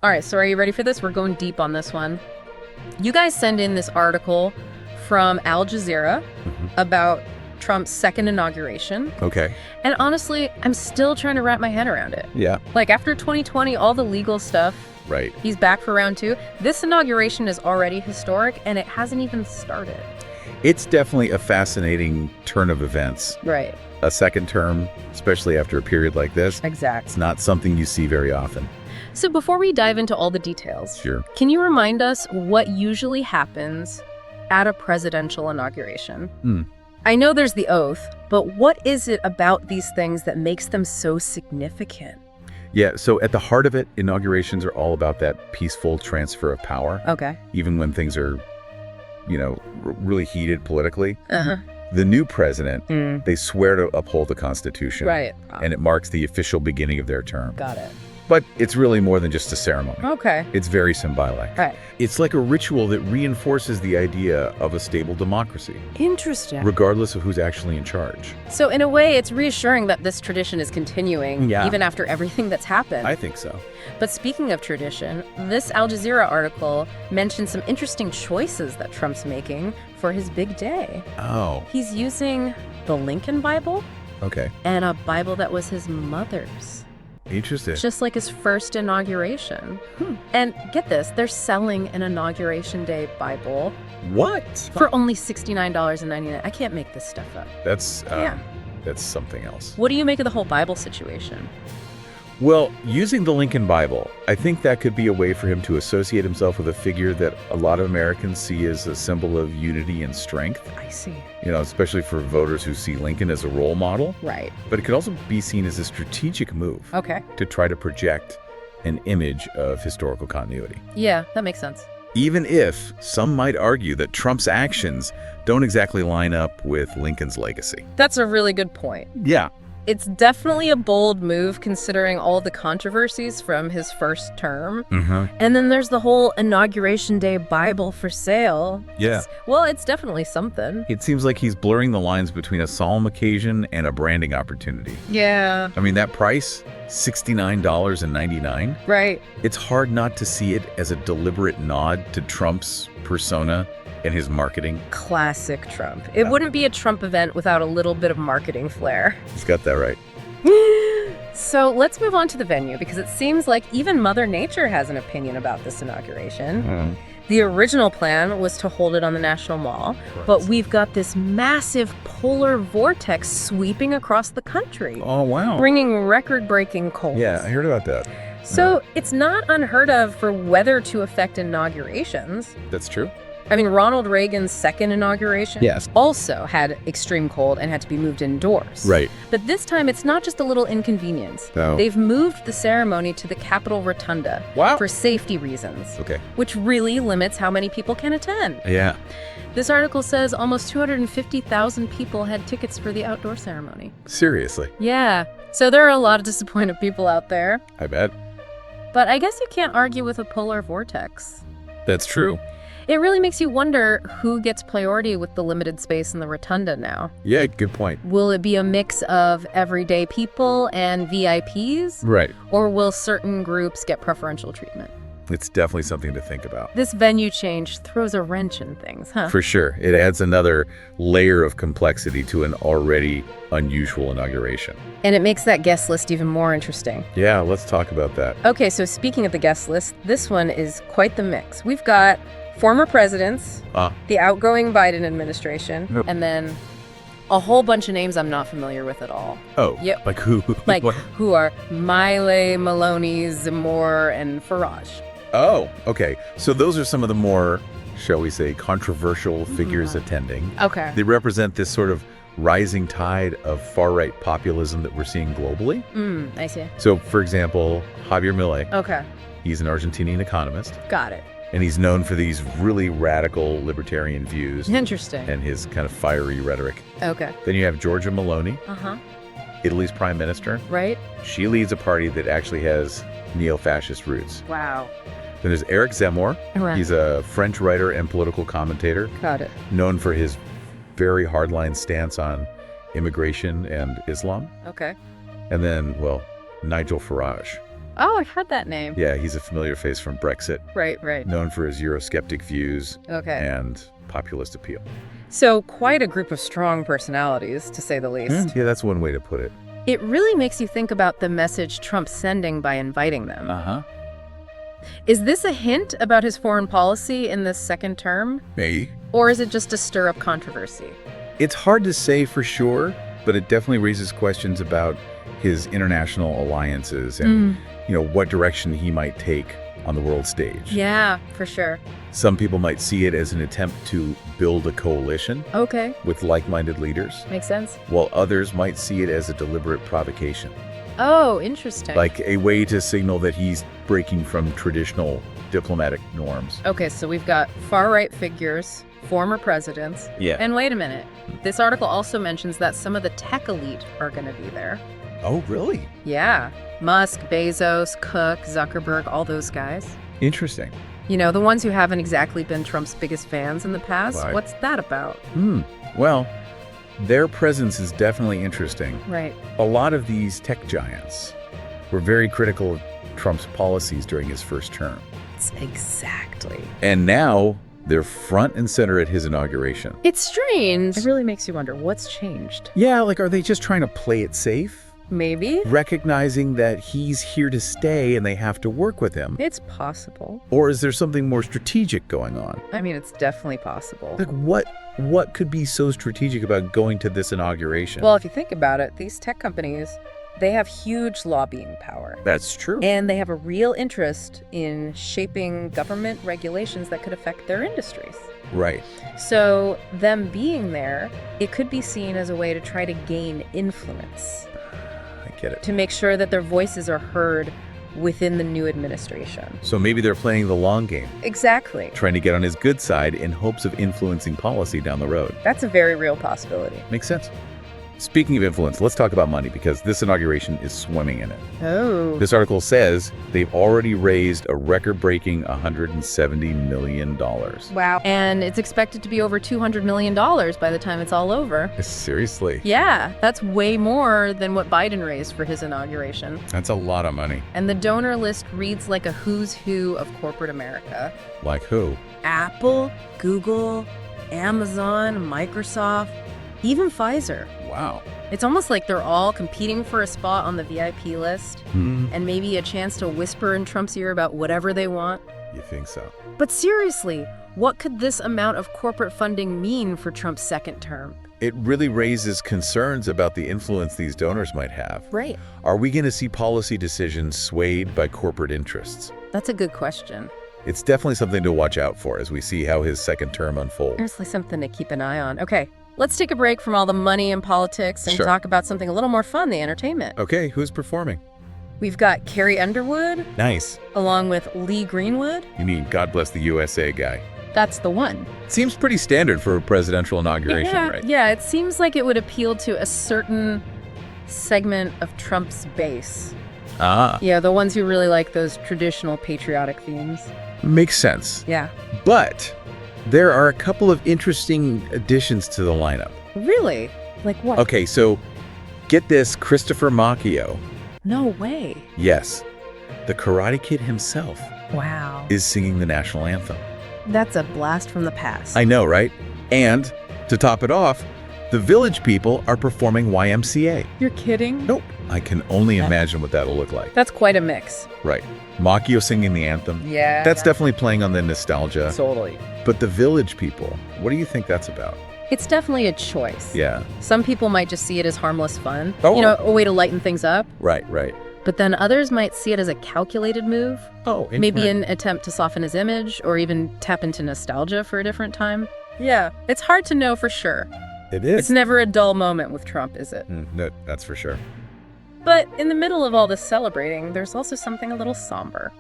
All right, so are you ready for this? We're going deep on this one. You guys send in this article from Al Jazeera about Trump's second inauguration. Okay. And honestly, I'm still trying to wrap my head around it. Yeah. Like, after 2020, all the legal stuff, Right. he's back for round 2. This inauguration is already historic, and it hasn't even started. It's definitely a fascinating turn of events. Right. A second term, especially after a period like this, Exactly. it's not something you see very often. So before we dive into all the details, Sure. can you remind us what usually happens at a presidential inauguration? I know there's the oath, but what is it about these things that makes them so significant? Yeah, so at the heart of it, inaugurations are all about that peaceful transfer of power. Okay. Even when things are, really heated politically. Uh-huh. The new president, they swear to uphold the Constitution. Right. And it marks the official beginning of their term. Got it. But it's really more than just a ceremony. Okay. It's very symbolic. Right. It's like a ritual that reinforces the idea of a stable democracy, Interesting. regardless of who's actually in charge. So in a way, it's reassuring that this tradition is continuing, Yeah. even after everything that's happened. I think so. But speaking of tradition, this Al Jazeera article mentions some interesting choices that Trump's making for his big day. Oh, He's using the Lincoln Bible okay. and a Bible that was his mother's, Interesting. just like his first inauguration. And get this, they're selling an Inauguration Day Bible What? for only $69.99. I can't make this stuff up. That's Yeah. that's something else. What do you make of the whole Bible situation? Well, using the Lincoln Bible, I think that could be a way for him to associate himself with a figure that a lot of Americans see as a symbol of unity and strength, I see. especially for voters who see Lincoln as a role model. Right. But it could also be seen as a strategic move Okay. to try to project an image of historical continuity. Yeah, that makes sense. Even if some might argue that Trump's actions don't exactly line up with Lincoln's legacy. That's a really good point. Yeah. It's definitely a bold move considering all the controversies from his first term. And then there's the whole Inauguration Day Bible for sale. Yeah. It's definitely something. It seems like he's blurring the lines between a solemn occasion and a branding opportunity. Yeah. I mean, that price, $69.99, Right. it's hard not to see it as a deliberate nod to Trump's persona and his marketing. Classic Trump. It wouldn't be a Trump event without a little bit of marketing flair. He's got that right. So let's move on to the venue, because it seems like even Mother Nature has an opinion about this inauguration. The original plan was to hold it on the National Mall, but we've got this massive polar vortex sweeping across the country, Oh, wow. bringing record-breaking colds. Yeah, I heard about that. So it's not unheard of for weather to affect inaugurations. That's true. I mean, Ronald Reagan's second inauguration Yes. also had extreme cold and had to be moved indoors. Right. But this time, it's not just a little inconvenience. No. They've moved the ceremony to the Capitol Rotunda Wow. for safety reasons, Okay. which really limits how many people can attend. Yeah. This article says almost 250,000 people had tickets for the outdoor ceremony. Seriously. Yeah, so there are a lot of disappointed people out there. I bet. But I guess you can't argue with a polar vortex. That's true. It really makes you wonder who gets priority with the limited space in the rotunda now. Yeah, good point. Will it be a mix of everyday people and VIPs? Right. Or will certain groups get preferential treatment? It's definitely something to think about. This venue change throws a wrench in things, huh? For sure. It adds another layer of complexity to an already unusual inauguration. And it makes that guest list even more interesting. Yeah, let's talk about that. Okay, so speaking of the guest list, this one is quite the mix. We've got former presidents, the outgoing Biden administration, Yep. and then a whole bunch of names I'm not familiar with at all. Oh, Yep. like who? Like, What? who are Miley, Maloney, Zamor, and Farage. Oh, okay. So those are some of the more, shall we say, controversial figures attending. Okay. They represent this sort of rising tide of far-right populism that we're seeing globally. I see. So, for example, Javier Milei, Okay. he's an Argentinian economist, Got it. and he's known for these really radical libertarian views Interesting. and his kind of fiery rhetoric. Okay. Then you have Giorgia Meloni, Uh-huh. Italy's prime minister. Right? She leads a party that actually has neo-fascist roots. Wow. Then there's Eric Zemmour. Right. He's a French writer and political commentator, Got it. known for his very hardline stance on immigration and Islam. Okay. And then, well, Nigel Farage. Oh, I've heard that name. Yeah, he's a familiar face from Brexit, Right. known for his Eurosceptic views Okay. and populist appeal. So quite a group of strong personalities, to say the least. Yeah, that's one way to put it. It really makes you think about the message Trump's sending by inviting them. Uh-huh. Is this a hint about his foreign policy in this second term? Maybe. Or is it just to stir up controversy? It's hard to say for sure, but it definitely raises questions about his international alliances and, what direction he might take on the world stage. Yeah, for sure. Some people might see it as an attempt to build a coalition Okay, with like-minded leaders, makes sense. while others might see it as a deliberate provocation, Oh, interesting. like a way to signal that he's breaking from traditional diplomatic norms. Okay, so we've got far-right figures, former presidents. Yeah. And wait a minute. This article also mentions that some of the tech elite are going to be there. Oh, really? Yeah. Musk, Bezos, Cook, Zuckerberg, all those guys. Interesting. The ones who haven't exactly been Trump's biggest fans in the past. Right. What's that about? Well, their presence is definitely interesting. Right. A lot of these tech giants were very critical of Trump's policies during his first term. Exactly. And now they're front and center at his inauguration. It's strange. It really makes you wonder what's changed. Yeah, are they just trying to play it safe? Maybe. Recognizing that he's here to stay and they have to work with him? It's possible. Or is there something more strategic going on? I mean, it's definitely possible. Like what could be so strategic about going to this inauguration? Well, if you think about it, these tech companies, they have huge lobbying power. That's true. And they have a real interest in shaping government regulations that could affect their industries. Right. So them being there, it could be seen as a way to try to gain influence, I get it. to make sure that their voices are heard within the new administration. So maybe they're playing the long game, Exactly. trying to get on his good side in hopes of influencing policy down the road. That's a very real possibility. Makes sense. Speaking of influence, let's talk about money because this inauguration is swimming in it. Oh. This article says they've already raised a record-breaking $170 million. Wow. And it's expected to be over $200 million by the time it's all over. Seriously? Yeah, that's way more than what Biden raised for his inauguration. That's a lot of money. And the donor list reads like a who's who of corporate America. Like who? Apple, Google, Amazon, Microsoft, even Pfizer. Wow. It's almost like they're all competing for a spot on the VIP list and maybe a chance to whisper in Trump's ear about whatever they want. You think so? But seriously, what could this amount of corporate funding mean for Trump's second term? It really raises concerns about the influence these donors might have. Right. Are we going to see policy decisions swayed by corporate interests? That's a good question. It's definitely something to watch out for as we see how his second term unfolds. Seriously, something to keep an eye on. Okay, let's take a break from all the money and politics and Sure. talk about something a little more fun, the entertainment. Okay, who's performing? We've got Carrie Underwood, Nice. along with Lee Greenwood. You mean God Bless the USA guy. That's the one. Seems pretty standard for a presidential inauguration, right? Yeah, it seems like it would appeal to a certain segment of Trump's base. Ah, Yeah, the ones who really like those traditional patriotic themes. makes sense. Yeah. But there are a couple of interesting additions to the lineup. Really? Like what? Okay, so get this, Christopher Macchio. No way. Yes, the Karate Kid himself Wow. is singing the national anthem. That's a blast from the past. I know, right? And to top it off, the Village People are performing YMCA. You're kidding? Nope. I can only imagine what that'll look like. That's quite a mix. Right. Macchio singing the anthem. Yeah. That's definitely playing on the nostalgia. Totally. But the Village People, what do you think that's about? It's definitely a choice. Yeah. Some people might just see it as harmless fun. Oh. A way to lighten things up. Right. But then others might see it as a calculated move. Oh, Maybe an attempt to soften his image or even tap into nostalgia for a different time. Yeah. It's hard to know for sure. It is. It's never a dull moment with Trump, is it? No, that's for sure. But in the middle of all this celebrating, there's also something a little somber.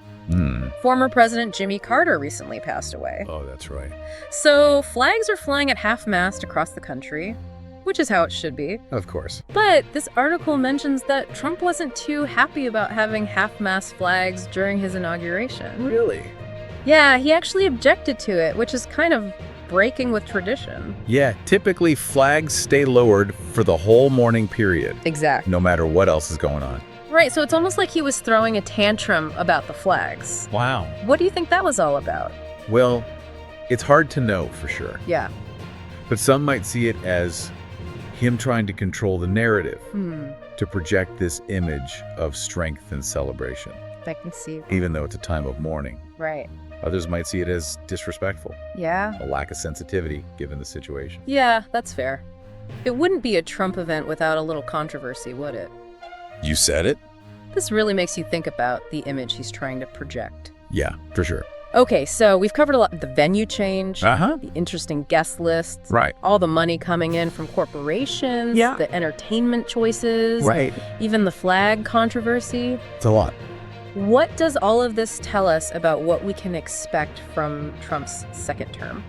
Former President Jimmy Carter recently passed away. Oh, that's right. So flags are flying at half-mast across the country, which is how it should be. Of course. But this article mentions that Trump wasn't too happy about having half-mast flags during his inauguration. Really? Yeah, he actually objected to it, which is kind of breaking with tradition. Yeah, typically flags stay lowered for the whole morning period, Exactly. no matter what else is going on. Right, so it's almost like he was throwing a tantrum about the flags. Wow. What do you think that was all about? Well, it's hard to know for sure. Yeah. But some might see it as him trying to control the narrative, to project this image of strength and celebration, I can see. even though it's a time of mourning. Right. Others might see it as disrespectful, Yeah. a lack of sensitivity given the situation. Yeah, that's fair. It wouldn't be a Trump event without a little controversy, would it? You said it? This really makes you think about the image he's trying to project. Yeah, for sure. Okay, so we've covered a lot. The venue change, Uh-huh. the interesting guest lists, Right. all the money coming in from corporations, Yeah. the entertainment choices, Right. even the flag controversy. It's a lot. What does all of this tell us about what we can expect from Trump's second term?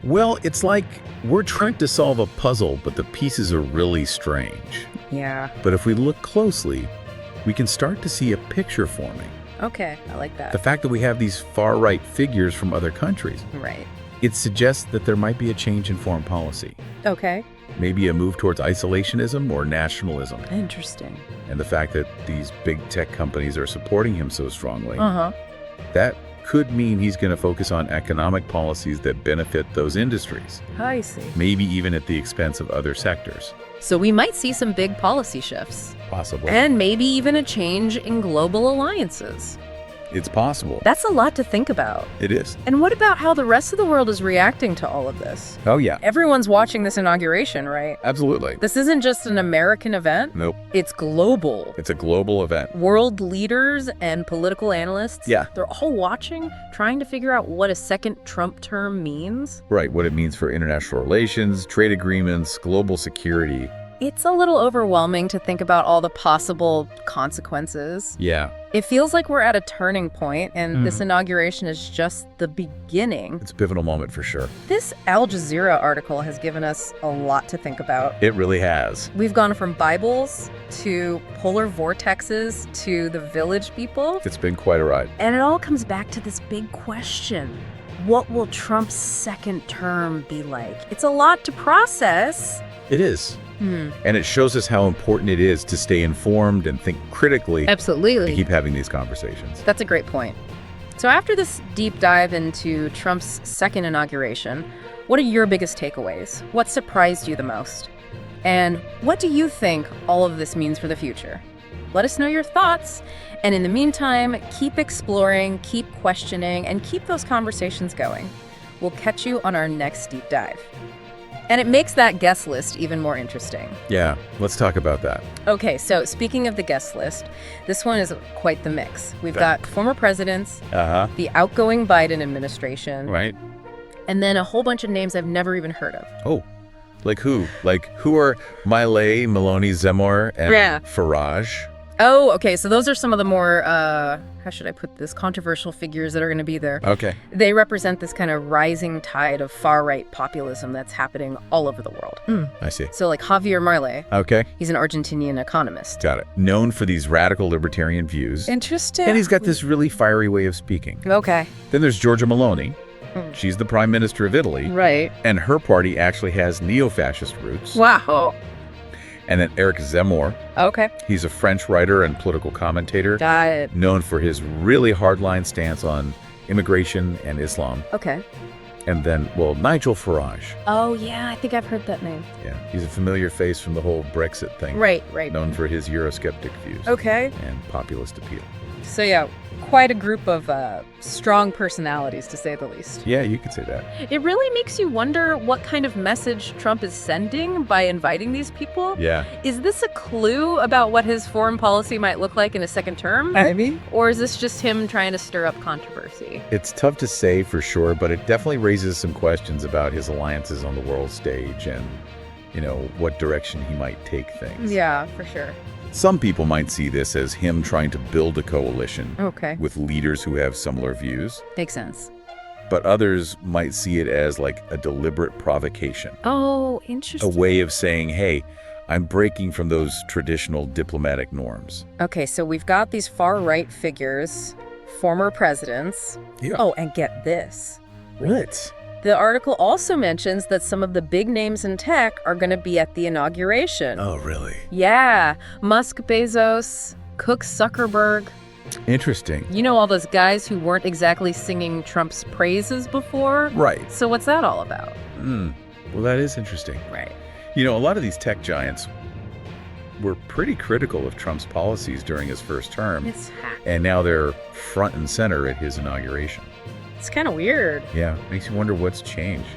Well, it's like we're trying to solve a puzzle, but the pieces are really strange. Yeah. But if we look closely, we can start to see a picture forming. Okay, I like that. The fact that we have these far-right figures from other countries, Right. it suggests that there might be a change in foreign policy. Okay. Maybe a move towards isolationism or nationalism. Interesting. And the fact that these big tech companies are supporting him so strongly, Uh-huh. that could mean he's going to focus on economic policies that benefit those industries, I see. maybe even at the expense of other sectors. So we might see some big policy shifts. Possibly. And maybe even a change in global alliances. It's possible. That's a lot to think about. It is. And what about how the rest of the world is reacting to all of this? Oh, yeah. Everyone's watching this inauguration, right? Absolutely. This isn't just an American event. Nope. It's global. It's a global event. World leaders and political analysts, Yeah. they're all watching, trying to figure out what a second Trump term means. Right. What it means for international relations, trade agreements, global security. It's a little overwhelming to think about all the possible consequences. Yeah. It feels like we're at a turning point, and this inauguration is just the beginning. It's a pivotal moment for sure. This Al Jazeera article has given us a lot to think about. It really has. We've gone from Bibles to polar vortexes to the village people, It's been quite a ride. and it all comes back to this big question. What will Trump's second term be like? It's a lot to process. It is. And it shows us how important it is to stay informed and think critically Absolutely. and keep having these conversations. That's a great point. So after this deep dive into Trump's second inauguration, what are your biggest takeaways? What surprised you the most? And what do you think all of this means for the future? Let us know your thoughts. And in the meantime, keep exploring, keep questioning, and keep those conversations going. We'll catch you on our next deep dive. And it makes that guest list even more interesting. Yeah, let's talk about that. Okay, so speaking of the guest list, this one is quite the mix. We've got former presidents, Uh-huh. the outgoing Biden administration, Right. and then a whole bunch of names I've never even heard of. Oh, like who? Like who are Milei, Maloney, Zemmour, and Yeah. Farage? Oh, okay, so those are some of the more, how should I put this, controversial figures that are going to be there. Okay. They represent this kind of rising tide of far-right populism that's happening all over the world. I see. So like Javier Milei, Okay. he's an Argentinian economist. Got it. Known for these radical libertarian views. Interesting. And he's got this really fiery way of speaking. Okay. Then there's Giorgia Meloni. She's the prime minister of Italy. Right. And her party actually has neo-fascist roots. Wow. And then Eric Zemmour. Okay. He's a French writer and political commentator. Got it. Known for his really hardline stance on immigration and Islam. Okay. And then, well, Nigel Farage. Oh, yeah, I think I've heard that name. Yeah, he's a familiar face from the whole Brexit thing. Right. Known for his Eurosceptic views. Okay. And populist appeal. So, yeah, quite a group of strong personalities, to say the least. Yeah, you could say that. It really makes you wonder what kind of message Trump is sending by inviting these people. Yeah. Is this a clue about what his foreign policy might look like in a second term? Maybe. Or is this just him trying to stir up controversy? It's tough to say for sure, but it definitely raises some questions about his alliances on the world stage and, what direction he might take things. Yeah, for sure. Some people might see this as him trying to build a coalition Okay. with leaders who have similar views, Makes sense. but others might see it as like a deliberate provocation, Oh, a interesting. way of saying, hey, I'm breaking from those traditional diplomatic norms. Okay, so we've got these far-right figures, former presidents. Yeah. Oh, and get this. What? The article also mentions that some of the big names in tech are going to be at the inauguration. Oh, really? Yeah, Musk, Bezos, Cook Zuckerberg. Interesting. You know, all those guys who weren't exactly singing Trump's praises before? Right. So what's that all about? Well, that is interesting. Right. You know, a lot of these tech giants were pretty critical of Trump's policies during his first term. And now they're front and center at his inauguration. It's kind of weird. Yeah, makes you wonder what's changed.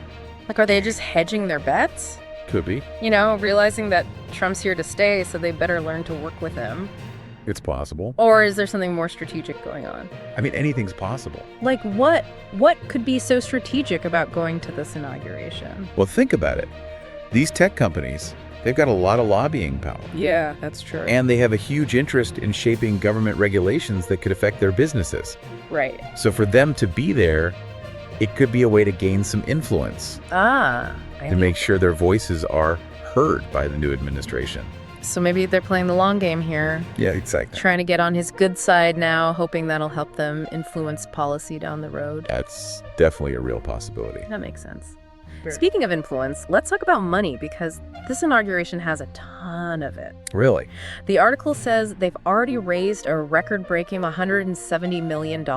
Like, are they just hedging their bets? Could be. You know, realizing that Trump's here to stay, so they better learn to work with him. It's possible. Or is there something more strategic going on? I mean, anything's possible. Like, what could be so strategic about going to this inauguration? Well, think about it. These tech companies, they've got a lot of lobbying power. Yeah, that's true. And they have a huge interest in shaping government regulations that could affect their businesses. Right. So for them to be there, it could be a way to gain some influence. To make sure their voices are heard by the new administration. So maybe they're playing the long game here. Yeah, exactly. Trying to get on his good side now, hoping that'll help them influence policy down the road. That's definitely a real possibility. That makes sense. Sure. Speaking of influence, let's talk about money, because this inauguration has a ton of it. Really? The article says they've already raised a record-breaking $170 million.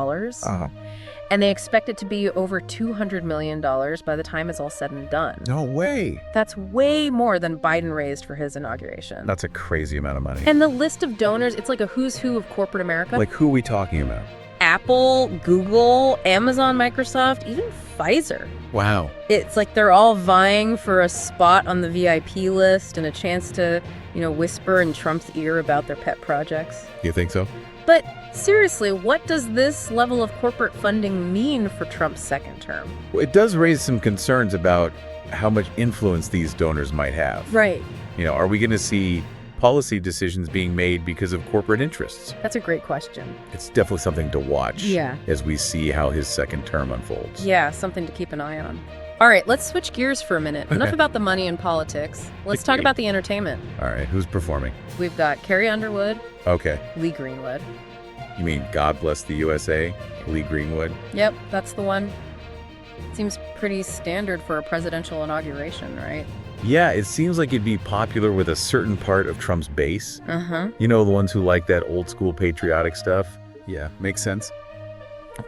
And they expect it to be over $200 million by the time it's all said and done. No way. That's way more than Biden raised for his inauguration. That's a crazy amount of money. And the list of donors, it's like a who's who of corporate America. Like, who are we talking about? Apple, Google, Amazon, Microsoft, even Pfizer. Wow. It's like they're all vying for a spot on the VIP list and a chance to, whisper in Trump's ear about their pet projects. You think so? But seriously, what does this level of corporate funding mean for Trump's second term? Well, it does raise some concerns about how much influence these donors might have. Right. Are we going to see policy decisions being made because of corporate interests? That's a great question. It's definitely something to watch. Yeah. As we see how his second term unfolds. Yeah, something to keep an eye on. All right, let's switch gears for a minute. Enough about the money and politics. Let's talk about the entertainment. All right, who's performing? We've got Carrie Underwood. Okay. Lee Greenwood. You mean God Bless the USA, Lee Greenwood? Yep, that's the one. Seems pretty standard for a presidential inauguration, right? Yeah, it seems like it'd be popular with a certain part of Trump's base. Uh-huh. The ones who like that old school patriotic stuff. Yeah, makes sense.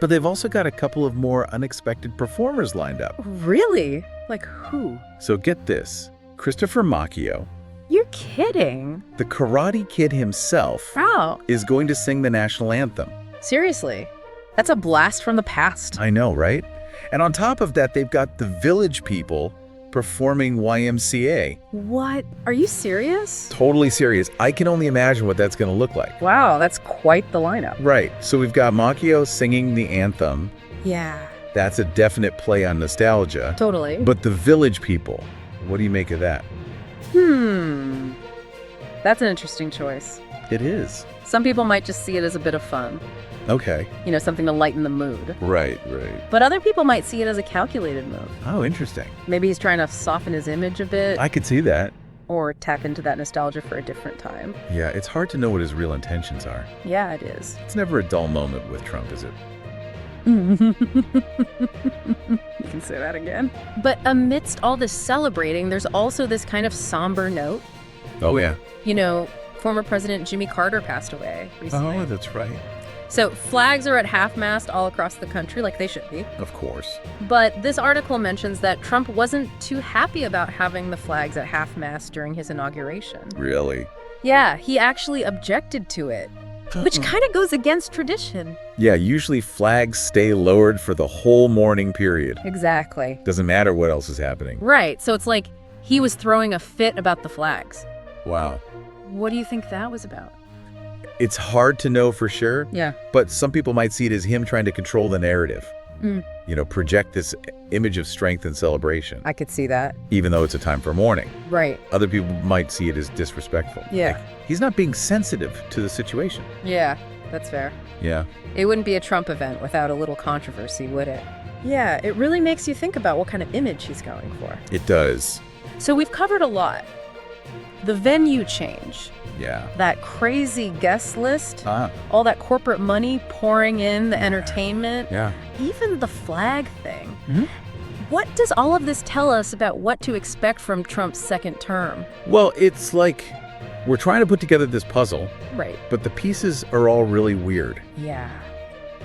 But they've also got a couple of more unexpected performers lined up. Really? Like who? So get this. Christopher Macchio, you're kidding. the Karate Kid himself, Wow. is going to sing the national anthem. Seriously. That's a blast from the past. I know, right? And on top of that, they've got the Village People performing YMCA. What? Are you serious? Totally serious. I can only imagine what that's going to look like. Wow, that's quite the lineup. Right. So we've got Macchio singing the anthem. Yeah. That's a definite play on nostalgia. Totally. But the Village People, what do you make of that? That's an interesting choice. It is. Some people might just see it as a bit of fun. Okay. Something to lighten the mood. Right. But other people might see it as a calculated move. Oh, interesting. Maybe he's trying to soften his image a bit. I could see that. Or tap into that nostalgia for a different time. Yeah, it's hard to know what his real intentions are. Yeah, it is. It's never a dull moment with Trump, is it? You can say that again. But amidst all this celebrating, there's also this kind of somber note. Oh, yeah. Former President Jimmy Carter passed away recently. Oh, that's right. So flags are at half-mast all across the country, like they should be. Of course. But this article mentions that Trump wasn't too happy about having the flags at half-mast during his inauguration. Really? Yeah, he actually objected to it, which kind of goes against tradition. Yeah, usually flags stay lowered for the whole morning period. Exactly. Doesn't matter what else is happening. Right, so it's like he was throwing a fit about the flags. Wow. What do you think that was about? It's hard to know for sure. Yeah. But some people might see it as him trying to control the narrative. Project this image of strength and celebration. I could see that. Even though it's a time for mourning. Right. Other people might see it as disrespectful. Yeah. Like, he's not being sensitive to the situation. Yeah, that's fair. Yeah. It wouldn't be a Trump event without a little controversy, would it? Yeah, it really makes you think about what kind of image he's going for. It does. So we've covered a lot. The venue change. Yeah. That crazy guest list. Ah. All that corporate money pouring in the entertainment. Yeah. Even the flag thing. Mm-hmm. What does all of this tell us about what to expect from Trump's second term? Well, it's like We're trying to put together this puzzle, Right. but the pieces are all really weird. Yeah.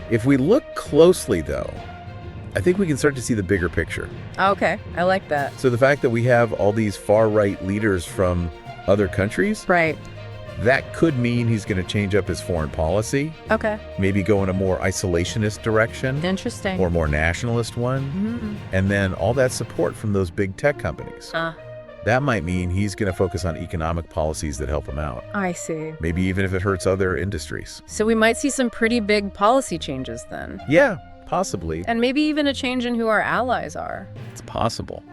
If we look closely, though, I think we can start to see the bigger picture. Okay, I like that. So the fact that we have all these far-right leaders from other countries, Right. that could mean he's going to change up his foreign policy, Okay. maybe go in a more isolationist direction Interesting. or more nationalist one, Mhm. and then all that support from those big tech companies. That might mean he's going to focus on economic policies that help him out, I see. maybe even if it hurts other industries. So we might see some pretty big policy changes then. Yeah, possibly. And maybe even a change in who our allies are. It's possible.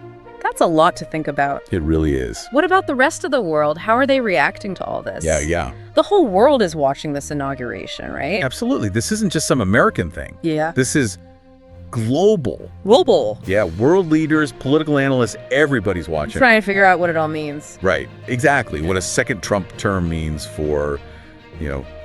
That's a lot to think about. It really is. What about the rest of the world? How are they reacting to all this? Yeah. The whole world is watching this inauguration, right? Absolutely. This isn't just some American thing. Yeah. This is global. Global. Yeah, world leaders, political analysts, everybody's watching. Trying to figure out what it all means. Right, exactly. What a second Trump term means for,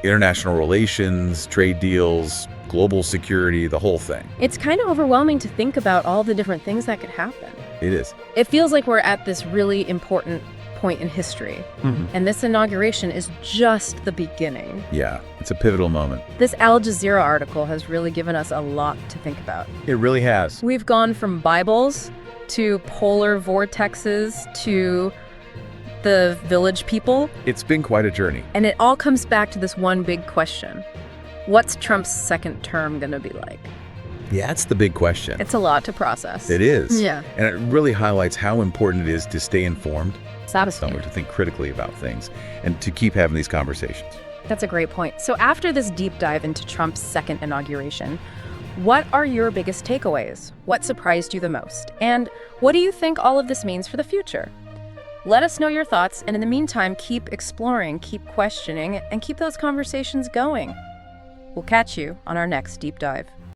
international relations, trade deals, global security, the whole thing. It's kind of overwhelming to think about all the different things that could happen. It is. It feels like we're at this really important point in history. Mhm. And this inauguration is just the beginning. Yeah, it's a pivotal moment. This Al Jazeera article has really given us a lot to think about. It really has. We've gone from Bibles to polar vortexes to the village people, It's been quite a journey. and it all comes back to this one big question. What's Trump's second term going to be like? Yeah, that's the big question. It's a lot to process. It is. Yeah. And it really highlights how important it is to stay informed, Satisfying. to think critically about things, and to keep having these conversations. That's a great point. So after this deep dive into Trump's second inauguration, what are your biggest takeaways? What surprised you the most? And what do you think all of this means for the future? Let us know your thoughts, and in the meantime, keep exploring, keep questioning, and keep those conversations going. We'll catch you on our next deep dive.